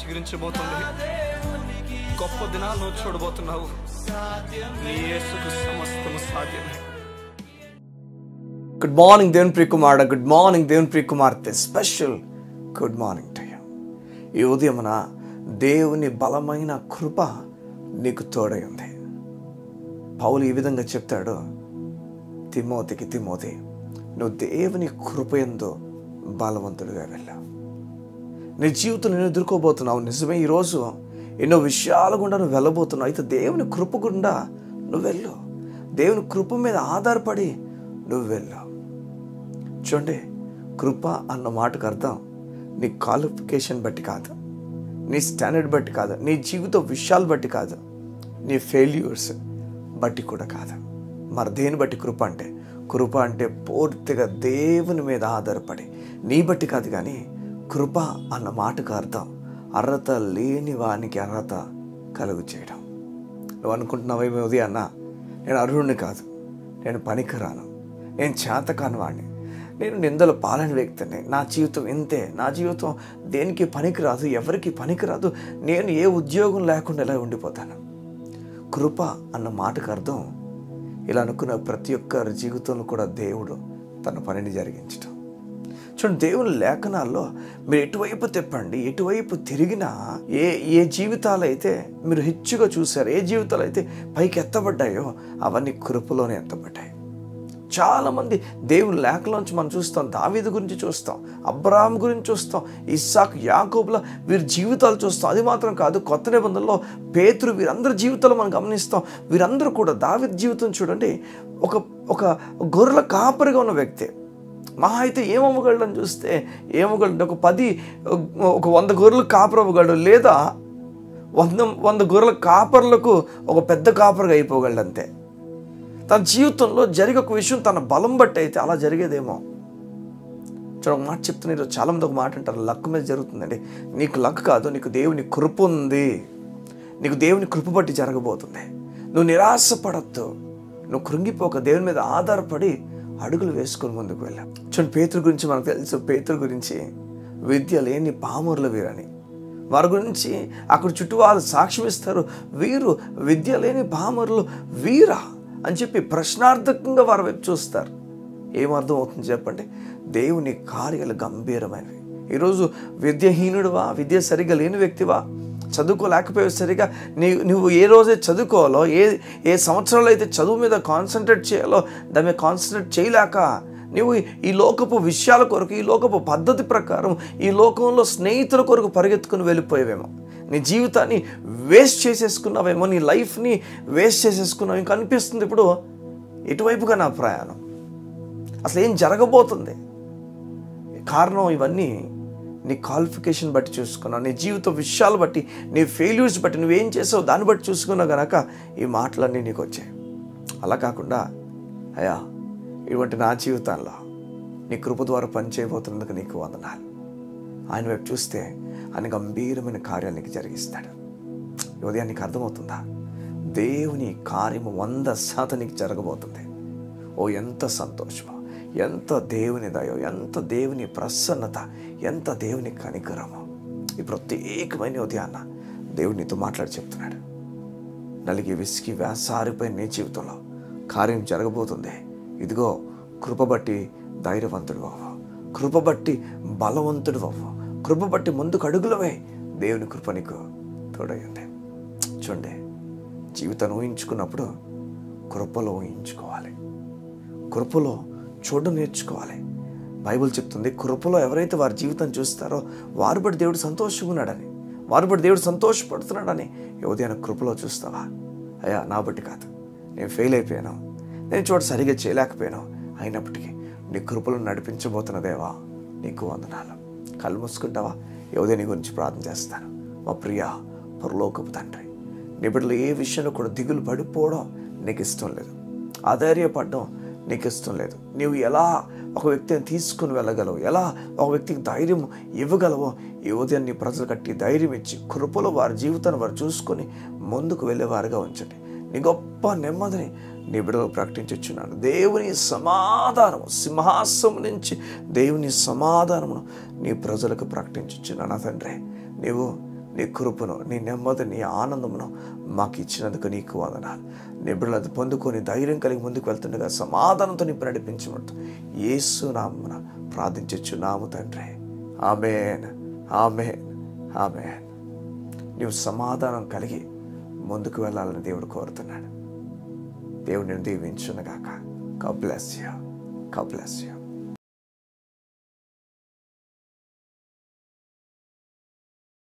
చిగురించబోతుంది. గొప్ప దినాలను చూడబోతున్నావు. నీ యేసుకు సమస్తము సాధ్యమే. గుడ్ మార్నింగ్ దేవుని ప్రియ కుమారుడా, గుడ్ మార్నింగ్ దేవుని ప్రియ కుమార్తె, special good morning to you. ఈ ఉదయమున దేవుని బలమైన కృప నీకు తోడై ఉంది. పౌలు ఈ విధంగా చెప్తాడు తిమోతికి, తిమోతి నువ్వు దేవుని కృపయందు బలవంతుడిగా వెళ్ళావు. నీ జీవితం నేను ఎదుర్కోబోతున్నావు. నిజమే, ఈరోజు ఎన్నో విషయాల గుండా నువ్వు వెళ్ళబోతున్నావు. అయితే దేవుని కృప గుండా నువ్వు వెళ్ళు. దేవుని కృప మీద ఆధారపడి నువ్వు వెళ్ళు. చూడండి, కృప అన్న మాటకు అర్థం నీ క్వాలిఫికేషన్ బట్టి కాదు, నీ స్టాండర్డ్ బట్టి కాదు, నీ జీవిత విషయాలు బట్టి కాదు, నీ ఫెయిల్యూర్స్ బట్టి కూడా కాదు. మరి దేని బట్టి కృప అంటే? కృప అంటే పూర్తిగా దేవుని మీద ఆధారపడి, నీ బట్టి కాదు. కానీ కృప అన్న మాటకు అర్థం అర్హత లేని వానికి అర్హత కలుగు చేయడం. నువ్వు అనుకుంటున్నావేమో ఉదయం నేను అర్హుడిని కాదు, నేను పనికిరాను, నేను చేతకాని వాడిని, నేను నిందలు పాలని వ్యక్తిని, నా జీవితం ఇంతే, నా జీవితం దేనికి పనికిరాదు, ఎవరికి పనికిరాదు, నేను ఏ ఉద్యోగం లేకుండా ఇలా ఉండిపోతాను. కృప అన్న మాటకు అర్థం ఇలా అనుకున్న ప్రతి ఒక్కరి జీవితంలో కూడా దేవుడు తన పనిని జరిగించటం. చూడండి, దేవుని లేఖనాల్లో మీరు ఎటువైపు తిప్పండి, ఎటువైపు తిరిగినా ఏ జీవితాలు అయితే మీరు హెచ్చుగా చూశారు, ఏ జీవితాలు అయితే పైకి ఎత్తబడ్డాయో అవన్నీ కృపలోనే ఎత్తబడ్డాయి. చాలామంది దేవుని లేఖలోంచి మనం చూస్తాం. దావీదు గురించి చూస్తాం, అబ్రహాం గురించి చూస్తాం, ఇస్సాకు, యాకోబుల వీరి జీవితాలు చూస్తాం. అది మాత్రం కాదు, కొత్త నిబంధనలో పేతురు, వీరందరి జీవితాలు మనం గమనిస్తాం. వీరందరూ కూడా దావీదు జీవితం చూడండి, ఒక గొర్రెల కాపరిగా ఉన్న వ్యక్తి. మహా అయితే ఏమవ్వగలడని చూస్తే ఏమవ్వగలడు? ఒక 100 గొర్రెలు కాపరి అవ్వగలడు, లేదా 100 గొర్రెల కాపర్లకు ఒక పెద్ద కాపరిగా అయిపోగలడు అంతే. తన జీవితంలో జరిగే ఒక విషయం తన బలం బట్టి అయితే అలా జరిగేదేమో. చూడ మాట చెప్తున్నా, ఈరోజు చాలామంది ఒక మాట అంటారు, లక్ మీద జరుగుతుందండి. నీకు లక్ కాదు, నీకు దేవుని కృప ఉంది. నీకు దేవుని కృప బట్టి జరగబోతుంది. నువ్వు నిరాశపడద్దు, నువ్వు కృంగిపోక దేవుని మీద ఆధారపడి అడుగులు వేసుకొని ముందుకు వెళ్ళావు. చూడండి, పేతురు గురించి మనకు తెలుసు. పేతురు గురించి విద్య లేని పామరుల వీరని, వారి గురించి అక్కడ చుట్టూ వాళ్ళు సాక్ష్యం ఇస్తారు, వీరు విద్య లేని పామరులు వీరా అని చెప్పి ప్రశ్నార్థకంగా వారి వైపు చూస్తారు. ఏమర్థం అవుతుంది చెప్పండి? దేవుని కార్యాలు గంభీరమైనవి. ఈరోజు విద్యాహీనుడువా, విద్య సరిగా లేని వ్యక్తివా, చదువుకోలేకపోయావు సరిగా, నువ్వు ఏ రోజే చదువుకోవాలో, ఏ సంవత్సరాలు అయితే చదువు మీద కాన్సన్ట్రేట్ చేయాలో దాని మీద కాన్సన్ట్రేట్ చేయలేక నువ్వు ఈ లోకపు విషయాల కొరకు, ఈ లోకపు పద్ధతి ప్రకారం, ఈ లోకంలో స్నేహితుల కొరకు పరిగెత్తుకుని వెళ్ళిపోయావేమో. నీ జీవితాన్ని వేస్ట్ చేసేసుకున్నావేమో, నీ లైఫ్ని వేస్ట్ చేసేసుకున్నావు. ఇంకా అనిపిస్తుంది ఇప్పుడు ఎటువైపుగా నా ప్రయాణం, అసలు ఏం జరగబోతుంది? కారణం ఇవన్నీ నీ క్వాలిఫికేషన్ బట్టి చూసుకున్నావు, నీ జీవిత విషయాలు బట్టి, నీ ఫెయిల్యూర్స్ బట్టి, నువ్వేం చేసావు దాన్ని బట్టి చూసుకున్నావు కనుక ఈ మాటలన్నీ నీకు వచ్చాయి. అలా కాకుండా అయ్యా, ఇటువంటి నా జీవితాల్లో నీ కృప ద్వారా పనిచేయబోతున్నందుకు నీకు వందనాలు. ఆయన వైపు చూస్తే ఆయన గంభీరమైన కార్యాలు నీకు జరిగిస్తాడు. ఈ ఉదయం నీకు అర్థమవుతుందా? దేవుని కార్యము 100% నీకు జరగబోతుంది. ఓ ఎంత సంతోషమో, ఎంత దేవుని దయో, ఎంత దేవుని ప్రసన్నత, ఎంత దేవుని కనికరమో. ఈ ప్రత్యేకమైన ఉదయాన్న దేవుడు నీతో మాట్లాడి చెప్తున్నాడు. నలిగి విసిగి వేసారిపోయిన నీ జీవితంలో కార్యం జరగబోతుంది. ఇదిగో, కృప బట్టి ధైర్యవంతుడు అవ్వు, కృప బట్టి బలవంతుడు అవ్వు, కృప బట్టి ముందుకు అడుగులవే. దేవుని కృప నీకు తోడయ్యింది. చూడండి, జీవితాన్ని ఊహించుకున్నప్పుడు కృపలో ఊహించుకోవాలి, కృపలో చూడడం నేర్చుకోవాలి. బైబిల్ చెప్తుంది, కృపలో ఎవరైతే వారి జీవితం చూస్తారో వారి బట్టి దేవుడు సంతోషంగా ఉన్నాడని, వారి బట్టి దేవుడు సంతోషపడుతున్నాడని. ఉదయాన్ని కృపలో చూస్తావా? అయ్యా, నా బట్టి కాదు, నేను ఫెయిల్ అయిపోయాను, నేను చోట సరిగా చేయలేకపోయాను, అయినప్పటికీ నీ కృపలో నడిపించబోతున్న దేవా నీకు వందనాలు. కళ్ళు మూసుకుంటావా? ఉదయం నీ గురించి ప్రార్థన చేస్తాను. మా ప్రియ పరలోకపు తండ్రి, నీ బిడ్డలు ఏ విషయంలో కూడా దిగులు పడిపోవడం నీకు ఇష్టం లేదు, ఆధైర్యపడడం నీకు ఇష్టం లేదు. నీవు ఎలా ఒక వ్యక్తిని తీసుకుని వెళ్ళగలవు, ఎలా ఒక వ్యక్తికి ధైర్యం ఇవ్వగలవో ఈ ఉదయం నీ ప్రజలు కట్టి ధైర్యం ఇచ్చి కృపలో వారి జీవితాన్ని వారు చూసుకొని ముందుకు వెళ్ళేవారుగా ఉంచండి. నీ గొప్ప నెమ్మదిని నీ బిడ్డలు ప్రకటించుచున్నాను. దేవుని సమాధానము, సింహాసనం నుంచి దేవుని సమాధానమును నీ ప్రజలకు ప్రకటించుచున్నాను. తండ్రి, నీవు నీ కృపను, నీ నెమ్మది, నీ ఆనందమును మాకు ఇచ్చినందుకు నీకు వందనాలు. నీ బిడ్డలు అది పొందుకొని ధైర్యం కలిగి ముందుకు వెళ్తుండగా సమాధానంతో నింపి నడిపించమంటూ యేసు నామమున ప్రార్థించుచున్నాము తండ్రి. ఆమేన్, ఆమేన్, ఆమేన్. నీవు సమాధానం కలిగి ముందుకు వెళ్ళాలని దేవుడు కోరుతున్నాడు. దేవుడు నేను దీవించునుగాక. God bless you. God bless you.